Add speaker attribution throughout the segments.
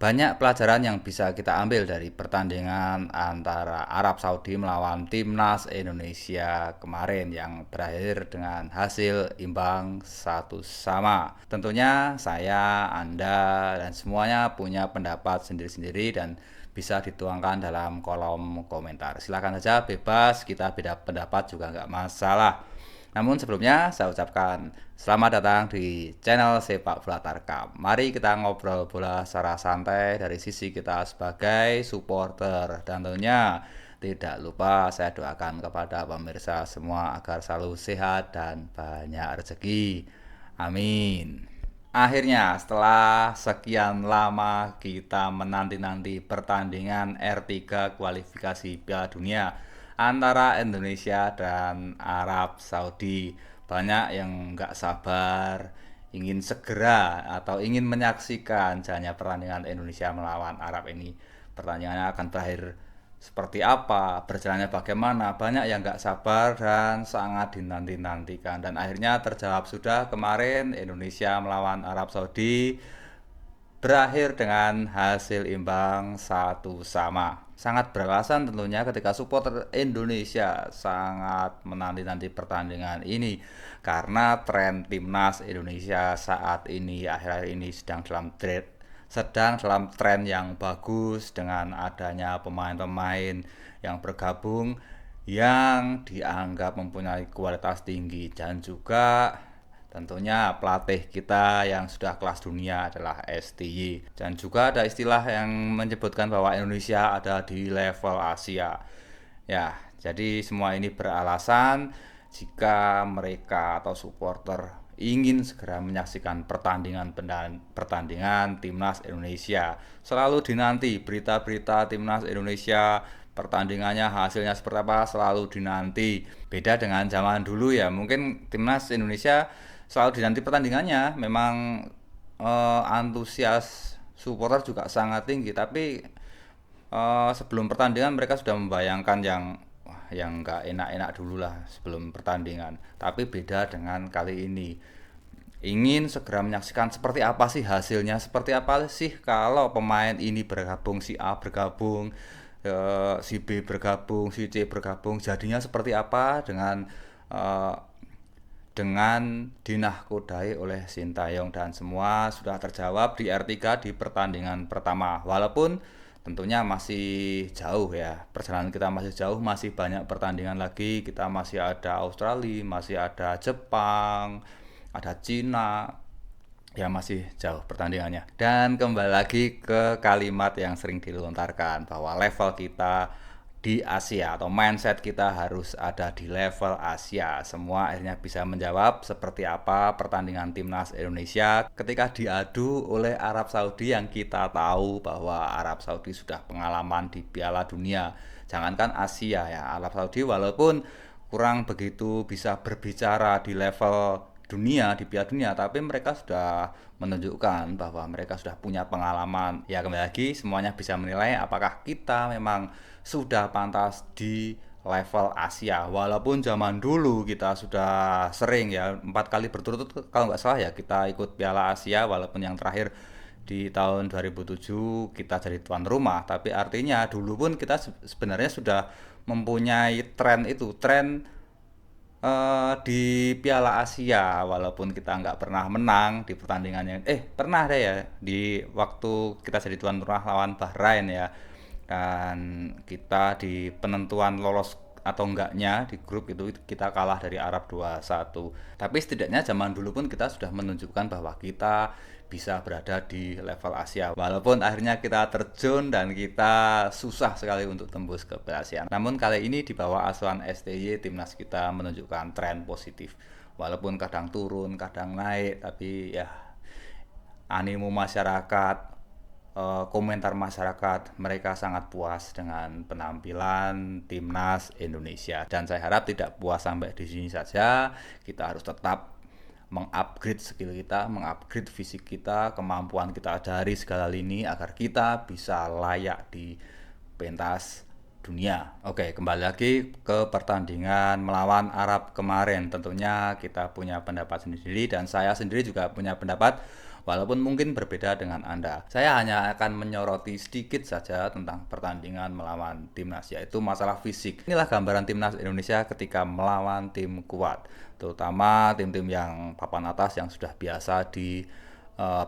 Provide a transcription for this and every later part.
Speaker 1: Banyak pelajaran yang bisa kita ambil dari pertandingan antara Arab Saudi melawan Timnas Indonesia kemarin yang berakhir dengan hasil imbang 1-1. Tentunya saya, Anda, dan semuanya punya pendapat sendiri-sendiri dan bisa dituangkan dalam kolom komentar. Silahkan saja, bebas, kita beda pendapat juga nggak masalah. Namun sebelumnya saya ucapkan selamat datang di channel Sepak Bola Tarkam. Mari kita ngobrol bola secara santai dari sisi kita sebagai supporter. Dan tentunya tidak lupa saya doakan kepada pemirsa semua agar selalu sehat dan banyak rezeki. Amin. Akhirnya setelah sekian lama kita menanti-nanti pertandingan R3 kualifikasi Piala Dunia antara Indonesia dan Arab Saudi. Banyak yang nggak sabar ingin segera atau ingin menyaksikan jalannya pertandingan Indonesia melawan Arab ini. Pertandingannya akan berakhir seperti apa, berjalannya bagaimana, banyak yang nggak sabar dan sangat dinanti-nantikan. Dan akhirnya terjawab sudah kemarin Indonesia melawan Arab Saudi berakhir dengan hasil imbang 1-1. Sangat beralasan tentunya ketika supporter Indonesia sangat menanti-nanti pertandingan ini karena tren timnas Indonesia saat ini akhir-akhir ini sedang dalam tren yang bagus dengan adanya pemain-pemain yang bergabung yang dianggap mempunyai kualitas tinggi dan juga tentunya pelatih kita yang sudah kelas dunia adalah STY. Dan juga ada istilah yang menyebutkan bahwa Indonesia ada di level Asia. Ya, jadi semua ini beralasan jika mereka atau supporter ingin segera menyaksikan pertandingan timnas Indonesia. Selalu dinanti berita-berita timnas Indonesia, pertandingannya hasilnya seperti apa selalu dinanti. Beda dengan zaman dulu ya, mungkin timnas Indonesia selalu dinanti pertandingannya. Memang antusias supporter juga sangat tinggi, tapi sebelum pertandingan mereka sudah membayangkan yang nggak enak-enak dulu lah sebelum pertandingan. Tapi beda dengan kali ini, ingin segera menyaksikan seperti apa sih hasilnya, seperti apa sih kalau pemain ini bergabung, si A bergabung, si B bergabung, si C bergabung, jadinya seperti apa eh, dengan dinahkodai oleh Sintayong. Dan semua sudah terjawab di R3 di pertandingan pertama. Walaupun tentunya masih jauh ya, perjalanan kita masih jauh, masih banyak pertandingan lagi. Kita masih ada Australia, masih ada Jepang, ada Cina, ya masih jauh pertandingannya. Dan kembali lagi ke kalimat yang sering dilontarkan bahwa level kita di Asia atau mindset kita harus ada di level Asia. Semua akhirnya bisa menjawab seperti apa pertandingan timnas Indonesia ketika diadu oleh Arab Saudi yang kita tahu bahwa Arab Saudi sudah pengalaman di Piala Dunia. Jangankan Asia ya, Arab Saudi walaupun kurang begitu bisa berbicara di level dunia di Piala Dunia, tapi mereka sudah menunjukkan bahwa mereka sudah punya pengalaman. Ya kembali lagi semuanya bisa menilai apakah kita memang sudah pantas di level Asia. Walaupun zaman dulu kita sudah sering ya 4 kali berturut-turut kalau nggak salah ya kita ikut Piala Asia, walaupun yang terakhir di tahun 2007 kita jadi tuan rumah. Tapi artinya dulu pun kita sebenarnya sudah mempunyai tren di Piala Asia, walaupun kita nggak pernah menang di pertandingannya. Pernah deh ya di waktu kita jadi tuan rumah lawan Bahrain ya. Dan kita di penentuan lolos atau enggaknya di grup itu kita kalah dari Arab 2-1. Tapi setidaknya zaman dulu pun kita sudah menunjukkan bahwa kita bisa berada di level Asia. Walaupun akhirnya kita terjun dan kita susah sekali untuk tembus ke Asia. Namun kali ini di bawah asuhan STY timnas kita menunjukkan tren positif. Walaupun kadang turun, kadang naik, tapi ya animo masyarakat, komentar masyarakat, mereka sangat puas dengan penampilan timnas Indonesia. Dan saya harap tidak puas sampai di sini saja. Kita harus tetap mengupgrade skill kita, mengupgrade fisik kita, kemampuan kita dari segala lini agar kita bisa layak di pentas dunia. Oke, kembali lagi ke pertandingan melawan Arab kemarin. Tentunya kita punya pendapat sendiri dan saya sendiri juga punya pendapat walaupun mungkin berbeda dengan Anda. Saya hanya akan menyoroti sedikit saja tentang pertandingan melawan timnas, yaitu masalah fisik. Inilah gambaran timnas Indonesia ketika melawan tim kuat, terutama tim-tim yang papan atas yang sudah biasa di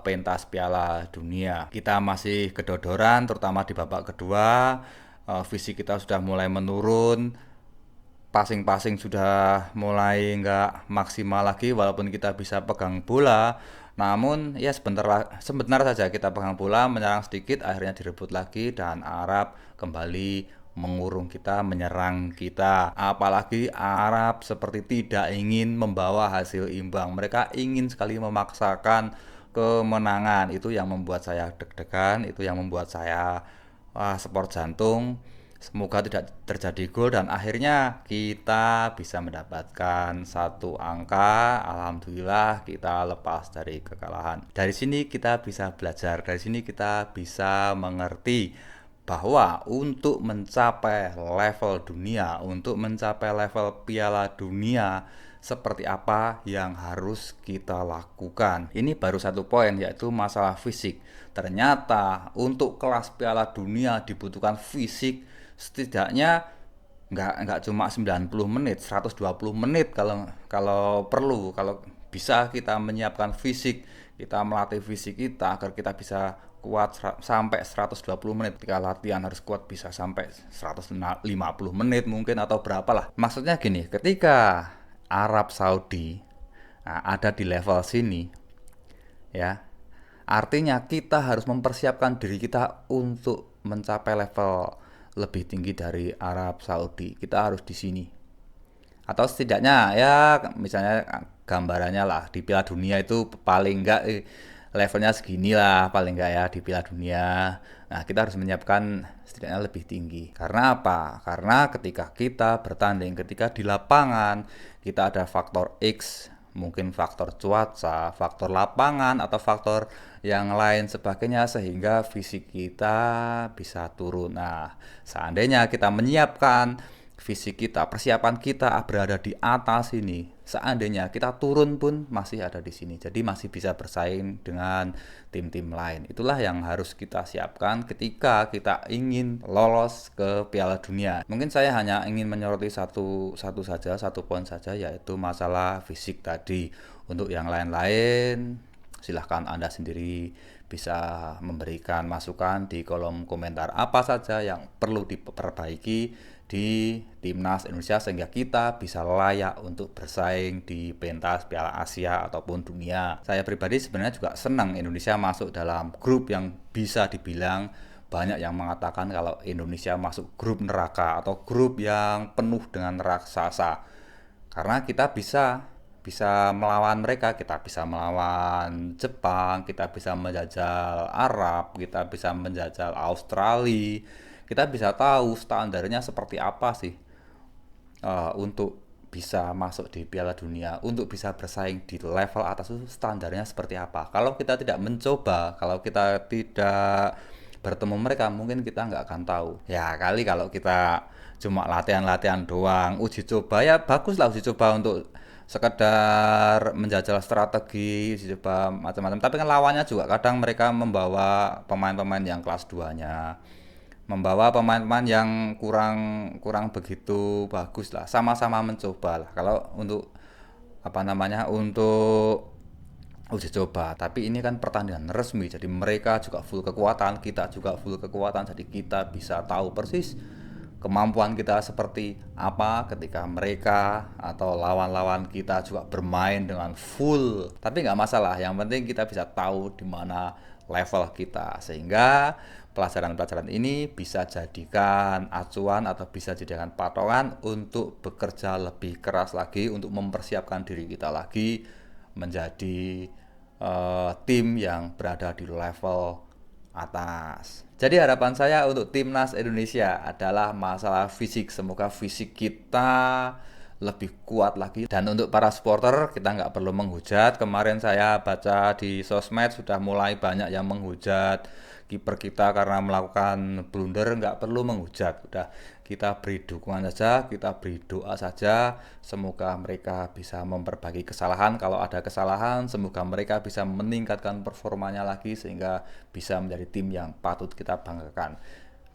Speaker 1: pentas Piala Dunia. Kita masih kedodoran, terutama di babak kedua. Fisik kita sudah mulai menurun, passing-passing sudah mulai nggak maksimal lagi, walaupun kita bisa pegang bola. Namun ya sebentar saja kita pegang bola, menyerang sedikit, akhirnya direbut lagi dan Arab kembali mengurung kita, menyerang kita. Apalagi Arab seperti tidak ingin membawa hasil imbang. Mereka ingin sekali memaksakan kemenangan. Itu yang membuat saya deg-degan, itu yang membuat saya sport jantung. Semoga tidak terjadi gol dan akhirnya kita bisa mendapatkan satu angka. Alhamdulillah kita lepas dari kekalahan. Dari sini kita bisa belajar, dari sini kita bisa mengerti bahwa untuk mencapai level dunia, untuk mencapai level Piala Dunia, seperti apa yang harus kita lakukan. Ini baru satu poin, yaitu masalah fisik. Ternyata untuk kelas Piala Dunia dibutuhkan fisik setidaknya nggak cuma 90 menit, 120 menit kalau perlu. Kalau bisa kita menyiapkan fisik, kita melatih fisik kita agar kita bisa kuat sampai 120 menit. Ketika latihan harus kuat bisa sampai 150 menit mungkin, atau berapalah. Maksudnya gini, ketika Arab Saudi ada di level sini, ya, artinya kita harus mempersiapkan diri kita untuk mencapai level lebih tinggi dari Arab Saudi. Kita harus di sini. Atau setidaknya ya misalnya gambarannya lah di Piala Dunia itu paling enggak levelnya segini lah paling enggak ya di Piala Dunia. Nah, kita harus menyiapkan setidaknya lebih tinggi. Karena apa? Karena ketika kita bertanding, ketika di lapangan, kita ada faktor X, mungkin faktor cuaca, faktor lapangan, atau faktor yang lain sebagainya, sehingga fisik kita bisa turun. Nah, seandainya kita menyiapkan fisik kita, persiapan kita berada di atas ini, seandainya kita turun pun masih ada di sini, jadi masih bisa bersaing dengan tim-tim lain. Itulah yang harus kita siapkan ketika kita ingin lolos ke Piala Dunia. Mungkin saya hanya ingin menyoroti satu poin saja, yaitu masalah fisik tadi. Untuk yang lain-lain silahkan Anda sendiri bisa memberikan masukan di kolom komentar apa saja yang perlu diperbaiki di timnas Indonesia sehingga kita bisa layak untuk bersaing di pentas Piala Asia ataupun dunia. Saya pribadi sebenarnya juga senang Indonesia masuk dalam grup yang bisa dibilang banyak yang mengatakan kalau Indonesia masuk grup neraka atau grup yang penuh dengan raksasa. Karena kita bisa melawan mereka, kita bisa melawan Jepang, kita bisa menjajal Arab, kita bisa menjajal Australia, kita bisa tahu standarnya seperti apa sih untuk bisa masuk di Piala Dunia, untuk bisa bersaing di level atas itu standarnya seperti apa. Kalau kita tidak mencoba, kalau kita tidak bertemu mereka, mungkin kita nggak akan tahu. Ya kali kalau kita cuma latihan-latihan doang, uji coba ya bagus lah, uji coba untuk sekedar menjajal strategi, uji coba macam-macam. Tapi kan lawannya juga kadang mereka membawa pemain-pemain yang kelas 2-nya, membawa pemain-pemain yang kurang kurang begitu bagus lah. Sama-sama mencoba lah. Kalau untuk untuk uji coba, tapi ini kan pertandingan resmi, jadi mereka juga full kekuatan, kita juga full kekuatan, jadi kita bisa tahu persis kemampuan kita seperti apa ketika mereka atau lawan-lawan kita juga bermain dengan full. Tapi nggak masalah, yang penting kita bisa tahu di mana level kita, sehingga pelajaran-pelajaran ini bisa jadikan acuan atau bisa jadikan patokan untuk bekerja lebih keras lagi, untuk mempersiapkan diri kita lagi menjadi tim yang berada di level atas. Jadi harapan saya untuk timnas Indonesia adalah masalah fisik. Semoga fisik kita lebih kuat lagi. Dan untuk para supporter, kita nggak perlu menghujat. Kemarin saya baca di sosmed sudah mulai banyak yang menghujat kiper kita karena melakukan blunder. Nggak perlu menghujat. Udah kita beri dukungan saja, kita beri doa saja. Semoga mereka bisa memperbaiki kesalahan. Kalau ada kesalahan, semoga mereka bisa meningkatkan performanya lagi sehingga bisa menjadi tim yang patut kita banggakan.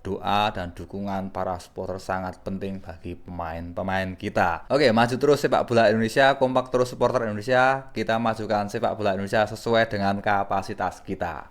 Speaker 1: Doa dan dukungan para supporter sangat penting bagi pemain-pemain kita. Oke, maju terus sepak bola Indonesia, kompak terus supporter Indonesia. Kita majukan sepak bola Indonesia sesuai dengan kapasitas kita.